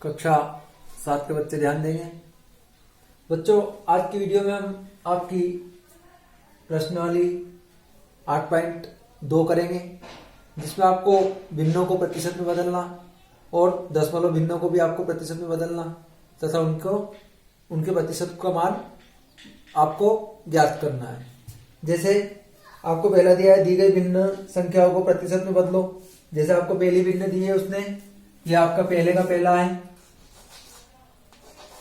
कक्षा 7 के बच्चे ध्यान देंगे। बच्चों, आज की वीडियो में हम आपकी प्रश्नावली 8.2 करेंगे, जिसमें आपको भिन्नों को प्रतिशत में बदलना और दशमलव भिन्नों को भी आपको प्रतिशत में बदलना तथा उनके प्रतिशत का मान आपको ज्ञात करना है। जैसे आपको पहला दिया है, दी गई भिन्न संख्याओं को प्रतिशत में बदलो। जैसे आपको पहली भिन्न दी है उसने, यह आपका पहले का पहला है,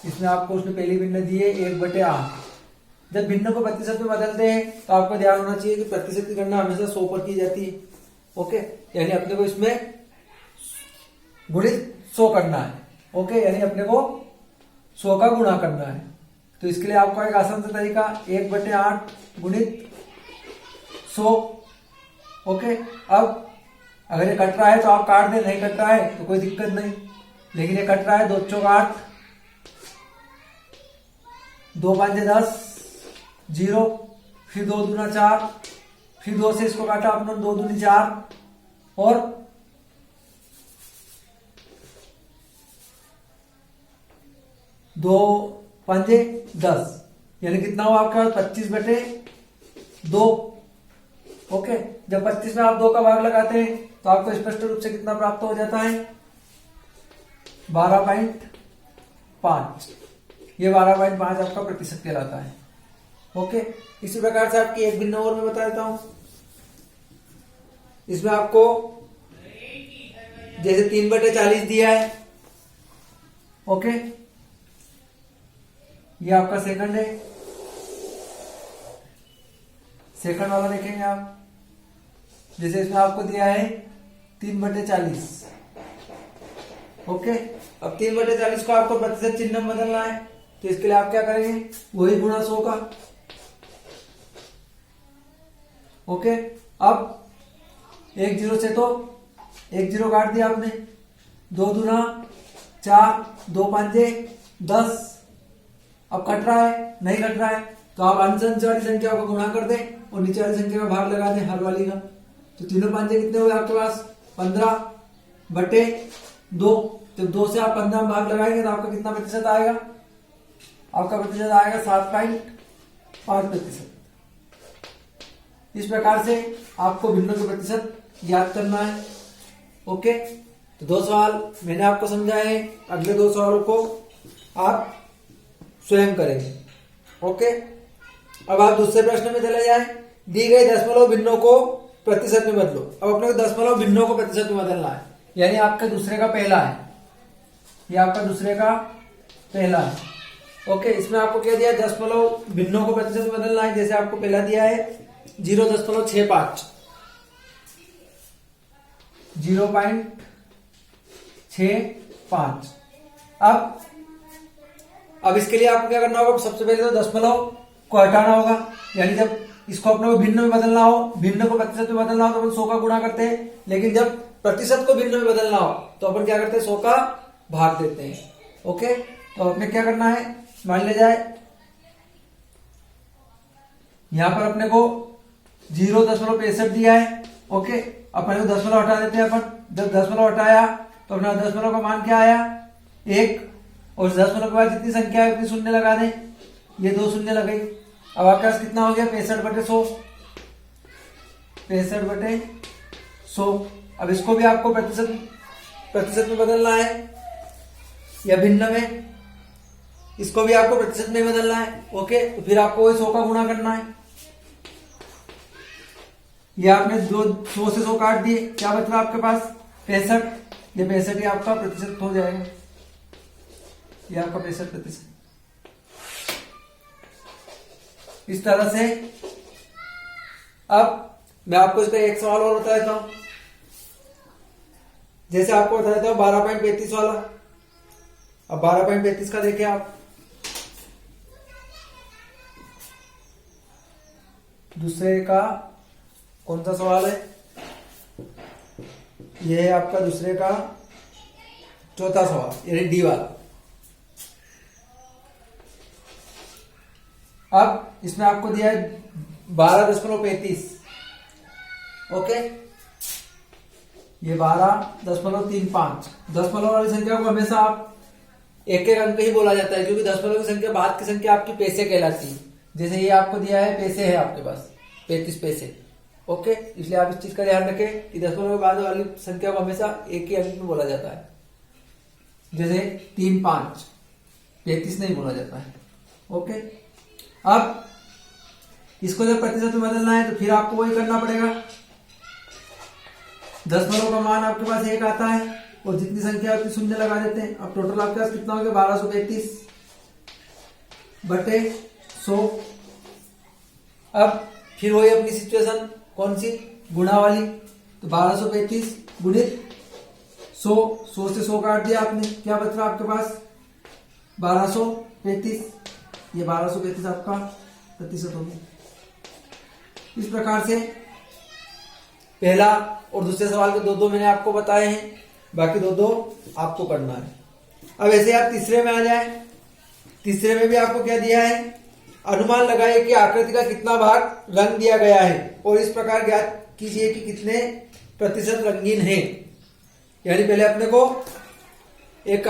इसमें आपको उसने पहली भिन्न दी है 1/8। जब भिन्न को प्रतिशत में बदलते हैं तो आपको ध्यान होना चाहिए कि प्रतिशत की गणना हमेशा 100 पर की जाती है। ओके, यानी अपने को इसमें गुणित 100 करना है। ओके, यानी अपने को 100 का गुणा करना है। तो इसके लिए आपका एक आसान सा तरीका 1/8 गुणित 100। ओके, अब अगर ये कट रहा है तो आप काट दे, नहीं कट रहा है तो कोई दिक्कत नहीं, लेकिन ये कट रहा है 2 चौक 8, 2 5 10, 0, फिर 2 दूना 4, फिर 2 से इसको काटा अपने 2 दूनी 4 और 2 5 10, यानी कितना हुआ आपका 25/2। ओके, जब 25 में आप 2 का भाग लगाते हैं तो आपको स्पष्ट रूप से कितना प्राप्त हो जाता है 12.5। ये 12.5 आपका प्रतिशत कहलाता है। ओके, इसी प्रकार से आपकी एक भिन्न और मैं बता देता हूं। इसमें आपको जैसे 3/40 दिया है। ओके, ये आपका सेकंड है। सेकंड वाला देखेंगे आप, जैसे इसमें आपको दिया है 3/40। ओके, अब 3/40 को आपको प्रतिशत चिन्ह में बदलना है, तो इसके लिए आप क्या करेंगे, वही गुणा 100 का। ओके, अब 1 0 से तो 1 0 काट दिया आपने, 2 दूना 4, 2 5 10। अब कट रहा है, नहीं कट रहा है तो आप अंश वाली संख्या को गुणा कर दें और नीचे वाली संख्या का भाग लगा दें हर वाली का। तो तीनों 5 कितने हुए आपके पास 15/2। तो 2 से आप 15 में भाग लगाएंगे तो आपका कितना प्रतिशत आएगा, आपका प्रतिशत आएगा 7.5%। इस प्रकार से आपको भिन्नों के प्रतिशत ज्ञात करना है। ओके, तो 2 सवाल मैंने आपको समझाए, अगले 2 सवालों को आप स्वयं करेंगे। ओके, अब आप दूसरे प्रश्न में चले जाएं। दी गई दशमलव भिन्नों को प्रतिशत में बदलो। अब अपने को दशमलव भिन्नों को प्रतिशत में बदलना है, यानी आपका दूसरे का पहला है, ये आपका दूसरे का पहला है। ओके, इसमें आपको क्या दिया, दशमलव भिन्नों को प्रतिशत में बदलना है। जैसे आपको पहला दिया है 0.65, 0.65। अब इसके लिए आपको क्या करना होगा, सबसे पहले तो दशमलव को हटाना होगा, यानी जब इसको अपने को भिन्न में बदलना हो, भिन्न को प्रतिशत में बदलना हो तो अपन 100 का गुणा करते हैं, लेकिन जब प्रतिशत को भिन्न में बदलना हो तो अपन क्या करते हैं, 100 का भाग देते हैं। ओके, तो अपने क्या करना है, मान लिया जाए यहां पर अपने को 0.65 दिया है। ओके, अपने को दशमलव हटा देते हैं अपन। जब दशमलव हटाया तो अपना दशमलव का मान क्या आया 1, और दशमलव के बाद जितनी संख्या है उतनी शून्य लगा दें, ये 2 शून्य लगे। अब आपके पास कितना हो गया 65/100, 65/100। अब इसको भी आपको प्रतिशत में बदलना है या भिन्न में, इसको भी आपको प्रतिशत में बदलना है। ओके, तो फिर आपको वही 100 का गुणा करना है। ये आपने 100 से 100 काट दिए, क्या बच रहा आपके पास 65। ये 65 ही आपका प्रतिशत हो जाएगा, ये आपका 65%। इस तरह से अब मैं आपको इसका एक सवाल और बता देता हूं। जैसे आपको बता देता हूं 12.35 वाला। अब 12.35 का देखिए आप, दूसरे का कौन सा सवाल है, यह है आपका दूसरे का चौथा सवाल, यानी डी वाला। अब इसमें आपको दिया है 12.35। ओके, ये 12.35। दशमलव वाली संख्या को हमेशा आप एक एक अंक ही बोला जाता है, क्योंकि दशमलव की संख्या बाद की संख्या आपकी पैसे कहलाती है। जैसे ये आपको दिया है पैसे है आपके पास 35 पैसे, ओके। इसलिए आप इस चीज का ध्यान रखें कि दशमलव के बाद वाली संख्या को हमेशा एक ही अंक में बोला जाता है। जैसे 3 5 35 नहीं बोला जाता है, ओके। अब इसको जब प्रतिशत में बदलना है तो फिर आपको वही करना पड़ेगा। दशमलव का मान आपके पास 1 आता है और जितनी संख्या आपकी शून्य लगा देते हैं। अब टोटल आपके पास कितना हो गया 1235 बटे 100। अब फिर वही अपनी सिचुएशन कौन सी, गुणा वाली। तो 1235 गुणित 100, 100 से 100 काट दिया आपने, क्या बच रहा आपके पास 1235। ये 1235 आपका प्रतिशत हो गया। इस प्रकार से पहला और दूसरे सवाल के दो मैंने आपको बताए हैं, बाकी दो आपको करना है। अब ऐसे आप तीसरे में आ जाए। तीसरे में भी आपको क्या दिया है, अनुमान लगाइए कि आकृति का कितना भाग रंग दिया गया है और इस प्रकार ज्ञात कीजिए कि कितने प्रतिशत रंगीन है। यानी पहले अपने को एक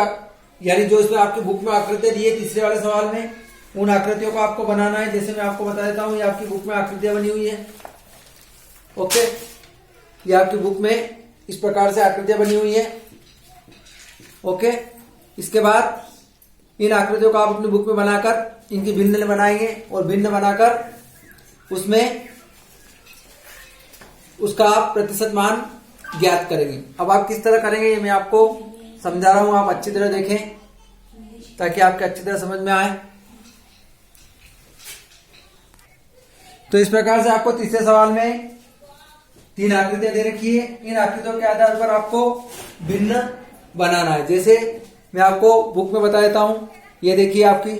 यानी जो इसमें आपकी बुक में आकृतियां दी है तीसरे वाले सवाल में, उन आकृतियों को आपको बनाना है। जैसे मैं आपको बता देता हूं, ये आपकी बुक में आकृतियां बनी हुई है, ओके। ये आपकी बुक में इस प्रकार से आकृतियां बनी हुई है, ओके। इसके बाद इन आकृतियों को आप अपनी बुक में बनाकर इनकी भिन्न बनाएंगे और भिन्न बनाकर उसमें उसका आप प्रतिशत मान ज्ञात करेंगे। अब आप किस तरह करेंगे ये मैं आपको समझा रहा हूं, आप अच्छी तरह देखें ताकि आपके अच्छी तरह समझ में आए। तो इस प्रकार से आपको तीसरे सवाल में 3 आकृतियां दे रखी है। इन आकृतियों के आधार पर आपको भिन्न बनाना है। जैसे मैं आपको बुक में बता देता हूं, ये देखिए आपकी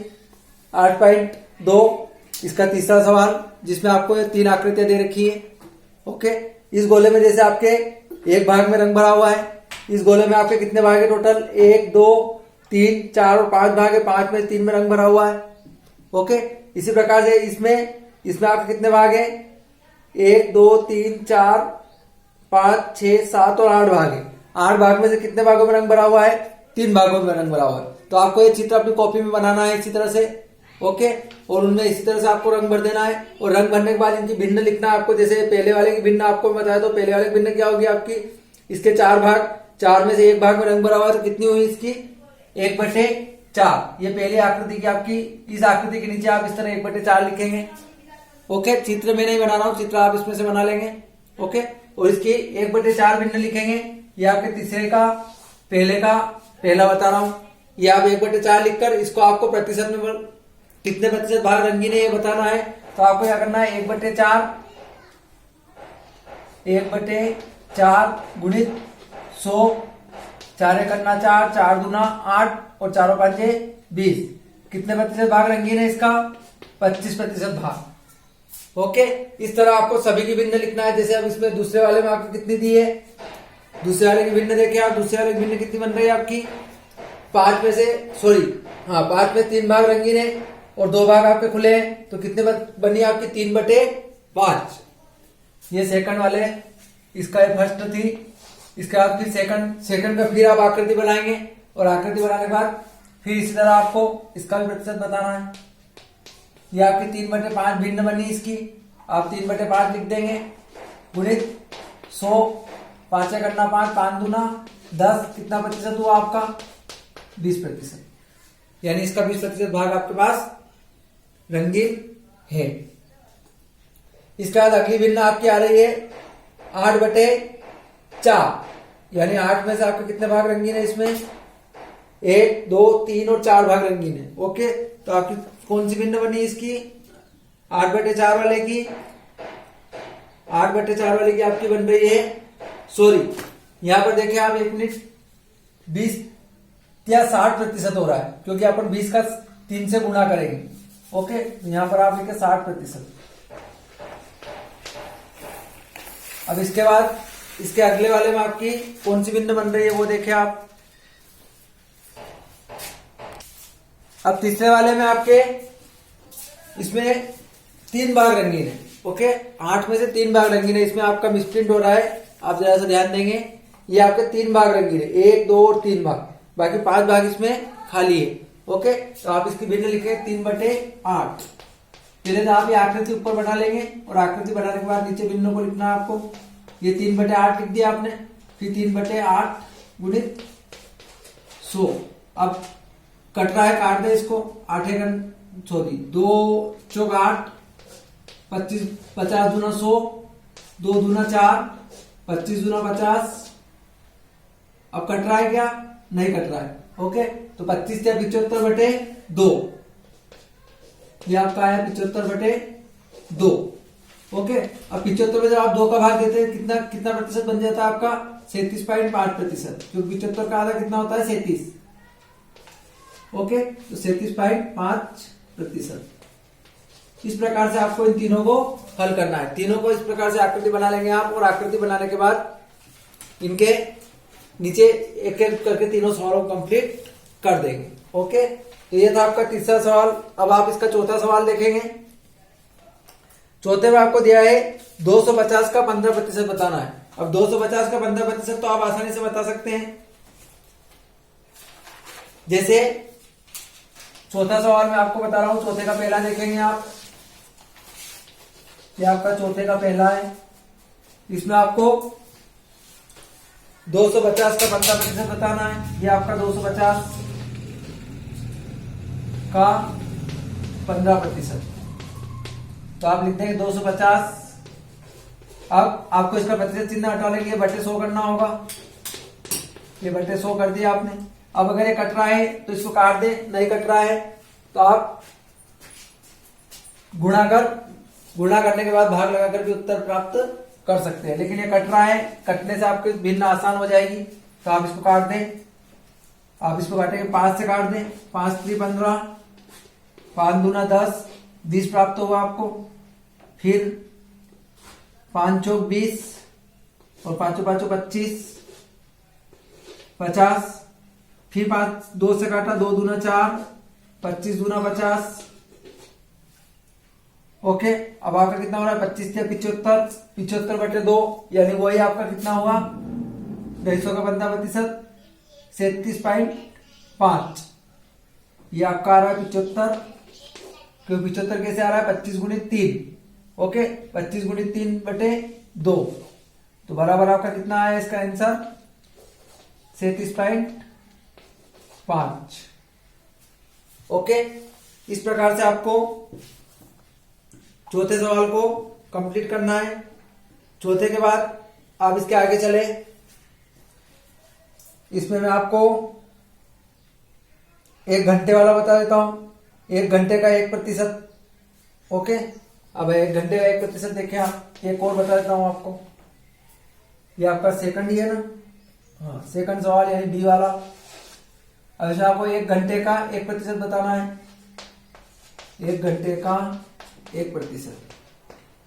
8.2 इसका तीसरा सवाल, जिसमें आपको 3 आकृतियां दे रखी है, ओके। इस गोले में जैसे आपके एक भाग में रंग भरा हुआ है, इस गोले में आपके कितने भाग है टोटल 1 2 3 4 और 5 भाग है। 5 में 3 में रंग भरा हुआ है, ओके। इसी प्रकार से इसमें आपके कितने भाग है 1 2 3 4 5 6 7 और 8 भाग है। 8 भाग में से कितने भागों में रंग भरा हुआ है 3 भागों में रंग भरा हुआ है। तो आपको ये चित्र अपनी कॉपी में बनाना है इसी तरह से, ओके। और उनमें इसी तरह से आपको रंग भर देना है और रंग भरने के बाद इनकी भिन्न लिखना है आपको। जैसे पहले वाले की भिन्न आपको बताया, तो पहले वाले की भिन्न क्या होगी आपकी, इसके 4 भाग, 4 में से 1 भाग में रंग भरा हुआ है तो कितनी हुई इसकी 1/4। ये पहली आकृति की आपकी, इस आकृति के नीचे आप इस तरह 1/4 लिखेंगे, ओके। चित्र में नहीं बना रहा हूं, चित्र आप इसमें से बना लेंगे, ओके। और इसकी 1/4 भिन्न लिखेंगे। ये आपके तीसरे का पहला बता रहा हूं। ये आप 1/4 लिखकर इसको आपको प्रतिशत में कितने प्रतिशत भाग रंगीन है ये बताना है। तो आपको क्या करना है 1/4 गुणित 100, 4 करना 4, 4 दूना 8 और 4 5 20। कितने प्रतिशत भाग रंगीन है इसका 25% भाग, ओके। इस तरह आपको सभी की भिन्न लिखना है। जैसे अब इसमें दूसरे वाले में आपको कितनी दी है, दूसरे वाले की भिन्न देखे आप, दूसरे वाले की भिन्न कितनी बन रही है आपकी 5 में से 3 भाग रंगीन है और 2 भाग आपके खुले हैं। तो कितने बनी आपकी 3/5। ये सेकंड वाले, इसका फर्स्ट थी, इसका आपकी सेकंड का फिर आप आकृति बनाएंगे और आकृति बनाने के बाद फिर इसी तरह आपको इसका भी प्रतिशत बताना है। ये आपकी 3/5 भिन्न बनी इसकी, आप 3/5 लिख देंगे गुणित 100, 5 करना 5, 5 दूना 10। कितना प्रतिशत हुआ आपका 20%। यानी इसका 20% भाग आपके पास रंगीन है। इसके बाद अगली भिन्न आपकी आ रही है 8/4। यानी 8 में से आपके कितने भाग रंगीन है इसमें 1 2 3 और 4 भाग रंगीन है, ओके। तो आपकी कौन सी भिन्न बनी इसकी 8/4 वाले की, 8/4 वाले की आपकी बन रही है, सॉरी यहां पर देखिए आप 1 मिनट 20 या 60% हो रहा है, क्योंकि अपन 20 का 3 से गुणा करेंगे, ओके। यहां पर आप लिखे 60%। अब इसके बाद इसके अगले वाले में आपकी कौन सी भिन्न बन रही है वो देखिए आप। अब तीसरे वाले में आपके इसमें 3 भाग रंगीन है, ओके। 8 में से 3 भाग रंगीन है। इसमें आपका मिसप्रिंट हो रहा है, आप जरा सा ध्यान देंगे। ये आपके 3 भाग रंगीन है, 1 2 और 3 भाग। बाकी 5 भाग इसमें खाली है। ओके, तो आप इसकी भिन्न लिखे 3/8। पहले तो आप ये आकृति ऊपर बना लेंगे और आकृति बनाने के बाद नीचे भिन्नों को लिखना है आपको। ये 3/8 लिख दिया आपने, फिर 3/8 गुणित 100। अब कट रहा है, काट दे इसको। 2 चौक 8, 25 50 दूना 100, 2 दूना 4, 25 दूना 50। अब कट रहा है क्या? नहीं कट रहा है। ओके, तो 25 या 75/2, ये आपका आया 75/2। ओके, अब 75 में जब आप 2 का भाग देते हैं कितना कितना प्रतिशत बन जाता है आपका? 37.5%, क्योंकि 75 का आधा कितना होता है? 37। ओके, तो 37.5%। इस प्रकार से आपको इन तीनों को हल करना है। तीनों को इस प्रकार से आकृति बना लेंगे आप, और आकृति बनाने के बाद इनके नीचे एक एक करके तीनों सवालों को कंप्लीट कर देंगे। ओके, तो ये था आपका तीसरा सवाल। अब आप इसका चौथा सवाल देखेंगे। चौथे में आपको दिया है 250 का 15% बताना है। अब 250 का 15% तो आप आसानी से बता सकते हैं। जैसे चौथा सवाल मैं आपको बता रहा हूं, चौथे का पहला देखेंगे आप। ये आपका चौथे का पहला है। इसमें आपको 250 का 15% बताना है। ये आपका 250 का 15%, तो आप लिख देंगे 250। अब आपको इसका प्रतिशत चिन्ह हटाने के लिए बटे 100 करना होगा। ये बटे 100 कर दिया आपने। अब अगर ये कट रहा है तो इसको काट दे, नहीं कट रहा है तो आप गुणा करने के बाद भाग लगाकर भी उत्तर प्राप्त कर सकते हैं। लेकिन ये कट रहा है, कटने से आपकी भिन्न आसान हो जाएगी, तो आप इसको काट दें। आप इसको काटेंगे 5 से काट दें। 5 3 15, 5 दूना 10, 20 प्राप्त होगा आपको। फिर 5 चौक 20 और 5 5 25, 50। फिर 5 2 से काटा, 2 दूना 4, 25 दूना 50। ओके, अब आपका कितना हो रहा है? 25 से 75, 75/2, यानी वही आपका कितना हुआ? 250 का 15%, 37.5। ये आपका आ रहा है 75। क्यों 75 कैसे आ रहा है? 25 गुणित 3। ओके, 25 गुणित 3/2, तो बराबर आपका कितना आया इसका आंसर? 37.5। ओके, इस प्रकार से आपको चौथे सवाल को कंप्लीट करना है। चौथे के बाद आप इसके आगे चले। इसमें मैं आपको 1 घंटे वाला बता देता हूं। 1 घंटे का 1%। ओके, अब 1 घंटे का 1% देखें आप। एक और बता देता हूं आपको। ये आपका सेकंड ही है ना? हाँ, सेकंड सवाल यानी बी वाला। अब इसमें आपको 1 घंटे का 1% बताना है। 1 घंटे का 1%।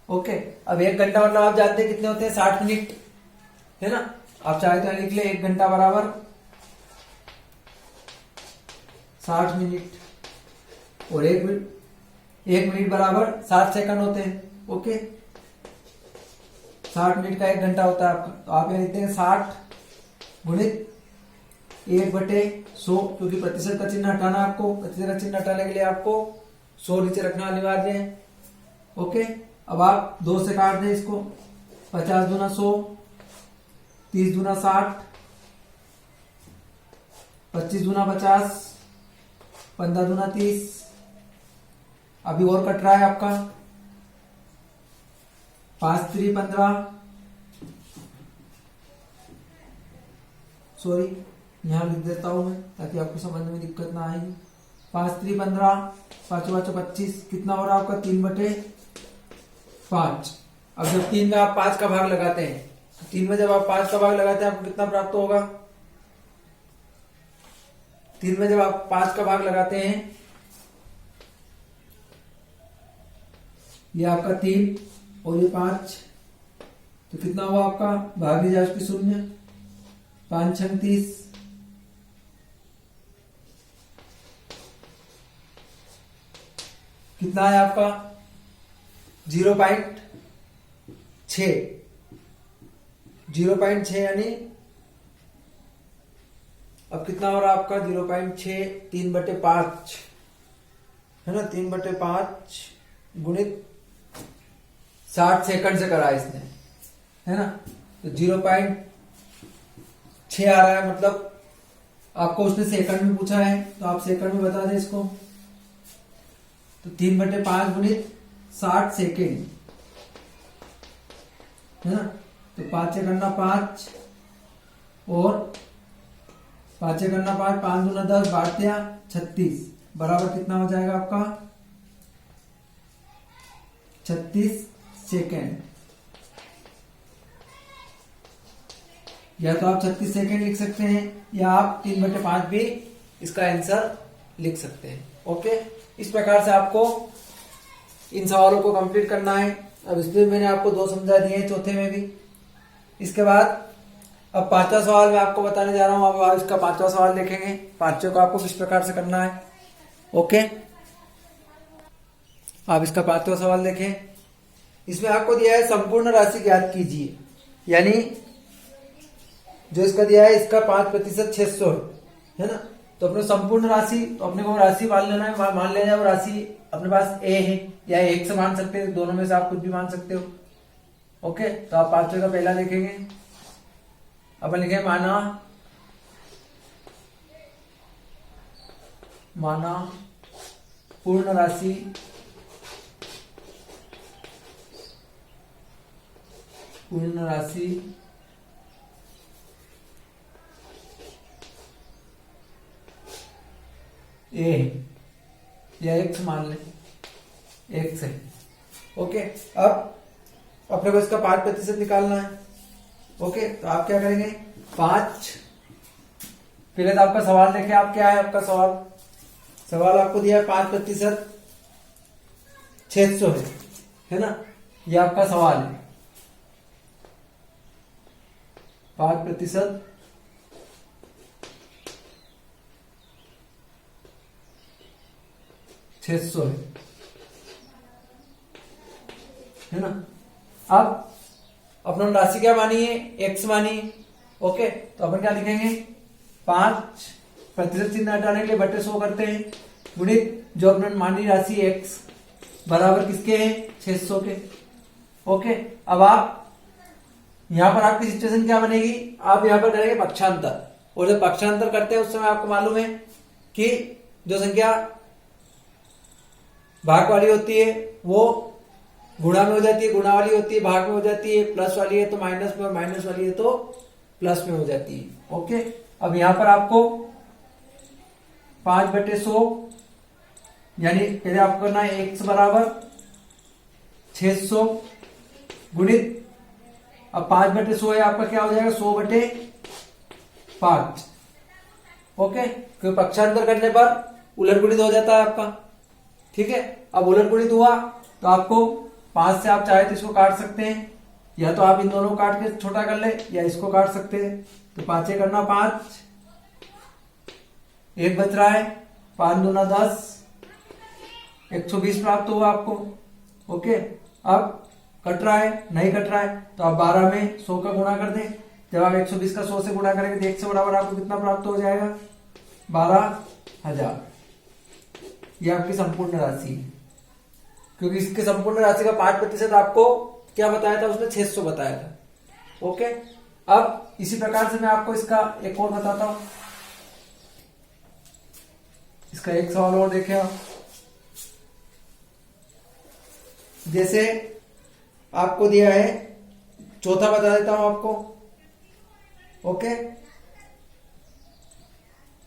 ओके, अब 1 घंटा मतलब आप जानते हैं कितने होते हैं? 60 मिनट, है ना? आप चाहे तो लिख ले 1 घंटा बराबर 60 मिनट, और 1 मिनट बराबर 60 सेकंड होते हैं। ओके, 60 मिनट का 1 घंटा होता है आपका। तो आप ये लिखते हैं 60 गुणित 1/100, क्योंकि प्रतिशत का चिन्ह हटाना आपको। प्रतिशत का चिन्ह हटाने के लिए आपको 100 नीचे रखना अनिवार्य है। ओके, अब आप 2 से काट दें इसको। 50 दूना 100, 30 दूना 60, 25 दूना 50, 15 दूना 30। अभी और कट रहा है आपका। 5 3 15, सॉरी यहां लिख देता हूं मैं ताकि आपको समझने में दिक्कत ना आएगी। 5 3 15, 5 5 25, कितना हो रहा है आपका? 3/5। अब जब 3 में आप 5 का भाग लगाते हैं, 3 में जब आप 5 का भाग लगाते हैं आपको कितना प्राप्त होगा? 3 में जब आप 5 का भाग लगाते हैं, ये आपका 3 और ये 5, तो कितना हुआ आपका? भाग लीजिए उसकी 0। 5 6 30, कितना है आपका? 0.6 यानी अब कितना हो रहा है आपका 0.6 3/5 है ना, 3/5 गुणित 60 सेकंड से करा इसने, है ना। तो 0.6 आ रहा है, मतलब आपको उसने सेकंड में पूछा है तो आप सेकंड में बता दें इसको। तो 3/5 गुणित 60 सेकेंड है ना। तो 5 से करना 5 और 5 से करना 5, 5 दूना 10, 36 बराबर कितना हो जाएगा आपका 36 सेकेंड। या तो आप 36 सेकेंड लिख सकते हैं या आप 3/5 भी इसका आंसर लिख सकते हैं। ओके, इस प्रकार से आपको इन सवालों को कंप्लीट करना है। अब इसमें मैंने आपको 2 समझा दिए हैं, चौथे में भी। इसके बाद अब 5वां सवाल मैं आपको बताने जा रहा हूं। अब आप इसका 5वां सवाल देखेंगे, 5वें को आपको किस प्रकार से करना है। ओके, आप इसका 5वां सवाल देखें। इसमें आपको दिया है संपूर्ण राशि ज्ञात कीजिए, यानी जो इसका दिया है इसका 5% 600 है ना। तो अपने संपूर्ण राशि, तो अपने को राशि मान लेना है, मान लेना है वो राशि अपने पास ए है या 1 से मान सकते हैं, दोनों में से आप कुछ भी मान सकते हो। ओके, तो आप 5वें का पहला देखेंगे। अपन लिखे माना पूर्ण राशि ए या x मान ले, x है। ओके, अब अपने को इसका 5% निकालना है। ओके, तो आप क्या करेंगे 5, पहले तो आपका सवाल देखें आप, क्या है आपका सवाल आपको दिया है 5% 600 है ना। यह आपका सवाल है 5% 600 है ना। अब अपना राशि क्या मानी है, x मानी है। ओके, तो अपन क्या लिखेंगे 5% चिन्ह हटाने के लिए बटे 100 करते हैं, गुणित जो अपने मानी राशि x बराबर किसके है 600 के। ओके, अब आप यहां पर आपकी सिचुएशन क्या बनेगी, आप यहां पर करेंगे पक्षांतर, और जब पक्षांतर करते हैं उस समय आपको मालूम है कि जो संख्या भाग वाली होती है वो गुणा में हो जाती है, गुणा वाली होती है भाग में हो जाती है, प्लस वाली है तो माइनस में, और माइनस वाली है तो प्लस में हो जाती है। ओके, अब यहां पर आपको 5/100 यानी पहले आपको करना है x बराबर 600 गुणित, अब 5/100 है आपका, क्या हो जाएगा 100/5। ओके, क्योंकि पक्षांतर करने पर उलट गुणित हो जाता है आपका। ठीक है, अब उलट गुणित हुआ तो आपको 5 से आप चाहे तो इसको काट सकते हैं, या तो आप इन दोनों को काट के छोटा कर ले या इसको काट सकते हैं। तो 5 करना 5, 1 बच रहा है, 5 दूना 10, 120 प्राप्त हुआ आपको। ओके, अब कट रहा है, नहीं कट रहा है तो आप 12 में 100 का गुणा कर दें। जब आप 120 का 100 से गुणा करेंगे तो 1 से बराबर आपको कितना प्राप्त हो जाएगा 12,000। ये आपकी संपूर्ण राशि है, क्योंकि इसके संपूर्ण राशि का 5% आपको क्या बताया था, उसने 600 बताया था। ओके, अब इसी प्रकार से मैं आपको इसका एक और बताता हूं। इसका एक सवाल और देखें आप, जैसे आपको दिया है, चौथा बता देता हूं आपको। ओके,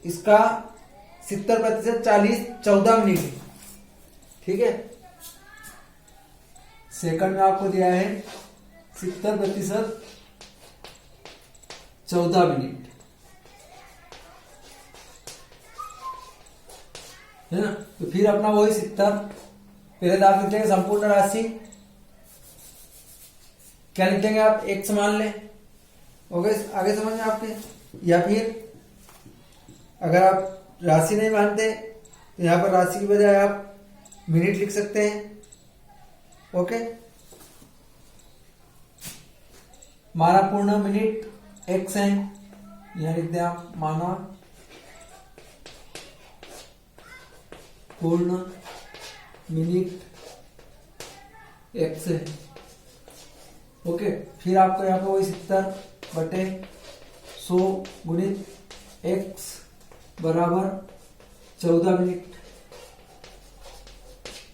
इसका 70% 40 14 मिनट, ठीक है। सेकंड में आपको दिया है 70% 14 मिनट, है ना। तो फिर अपना वही 70, पहले तो आप लिख लेंगे संपूर्ण राशि, क्या लिख देंगे आप, x मान लें। ओके, आगे समझ में आपके, या फिर अगर आप राशि नहीं मानते तो यहां पर राशि की बजाय आप मिनट लिख सकते हैं। ओके, माना पूर्ण मिनट x है, यहां लिख दें आप माना पूर्ण मिनट x है। ओके, फिर आपको यहाँ पे वही 70/100 गुणित x बराबर 14 मिनट।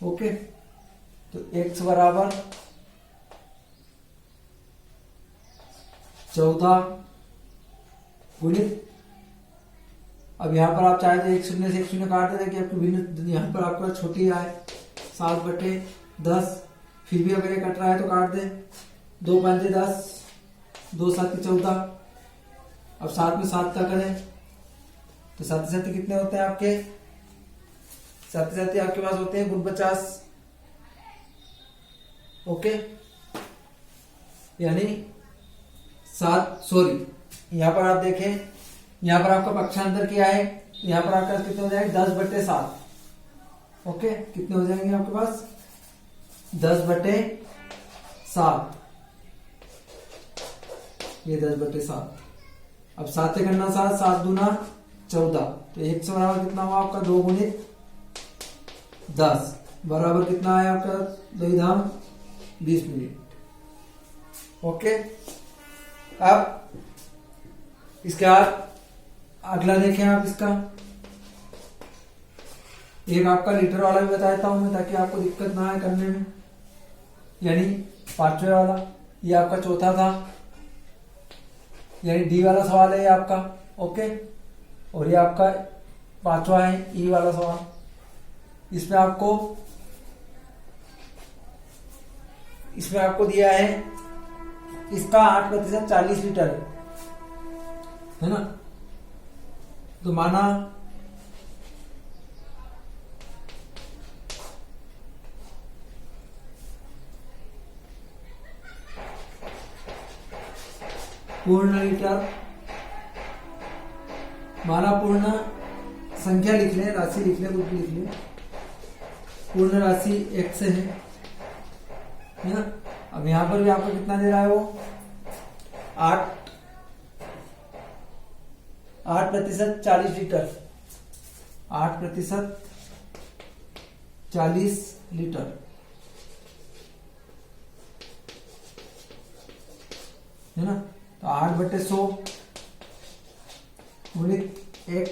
ओके, तो x बराबर 14 गुणित, अब यहाँ पर आप चाहे तो 1 शून्य से 1 शून्य काट देते कि आपकी भिन्न यहाँ पर आपका छोटी आए 7/10, फिर भी अगर ये कट रहा है तो काट दे। 2 5 10, 2 7 14, अब 7 में 7 का करें तो 7 7 कितने होते हैं आपके? 7 7 आपके पास होते हैं 49। ओके, यानी 7, सॉरी यहाँ पर आप देखें, यहाँ पर आपका पक्षांतर क्या है, यहाँ पर आपका कितने हो जाएंगे? 10/7। ओके, कितने हो जाएंगे आपके पास? 10/7, ये 10/7। अब 7 से करना 7, 7 दूना 14, तो 1 से बराबर कितना हुआ आपका? 2 गुणित 10 बराबर कितना है आपका? 2 धाम 20 मिनट। ओके, अब इसके बाद अगला देखें आप इसका, एक आपका लीटर वाला भी बताता हूं मैं ताकि आपको दिक्कत ना आए करने में, यानी 5वें वाला, ये आपका चौथा था, यानी डी वाला सवाल है ये आपका। ओके, और ये आपका 5वां है ई वाला सवाल। इसमें आपको दिया है इसका 8% 40 लीटर है ना, तो माना पूर्ण लीटर, माना पूर्ण संख्या लिख ले, राशि लिख ले, कुछ भी लिख ले, पूर्ण राशि x है ना। अब यहां पर भी आपको कितना दे रहा है वो? 8% 40 लीटर, 8% 40 लीटर है ना। तो 8/100 गुणित x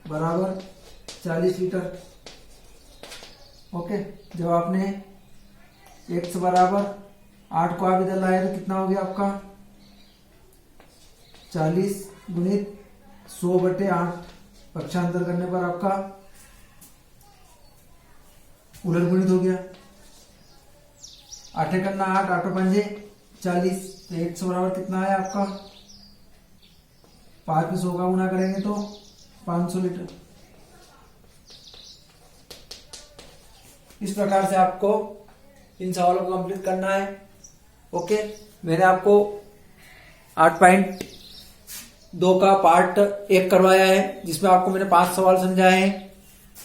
बराबर 40 लीटर। ओके, जब आपने x बराबर 8 को आप इधर लाए तो कितना हो गया आपका? 40 गुणित 100/8, पक्षांतर करने पर आपका उलट गुणित हो गया। 8 करना 8, 8 पंजे 40, तो 100 बराबर कितना है आपका? 5 में 100 का गुना करेंगे तो 500 लीटर। इस प्रकार से आपको इन सवालों को कंप्लीट करना है। ओके, मैंने आपको 8.2 का पार्ट 1 करवाया है, जिसमें आपको मैंने 5 सवाल समझाए हैं।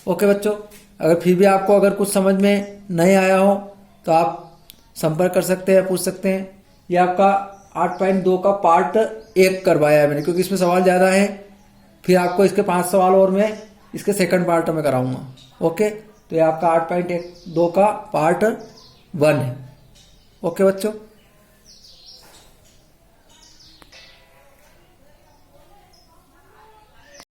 ओके बच्चों, अगर फिर भी आपको अगर कुछ समझ में नहीं आया हो तो आप संपर्क कर सकते हैं, पूछ सकते हैं। ये आपका 8.2 का पार्ट 1 करवाया है मैंने, क्योंकि इसमें सवाल ज्यादा है। फिर आपको इसके 5 सवाल और मैं इसके सेकंड पार्ट में कराऊंगा। ओके, तो ये आपका 8.2 का पार्ट 1 है। ओके बच्चों।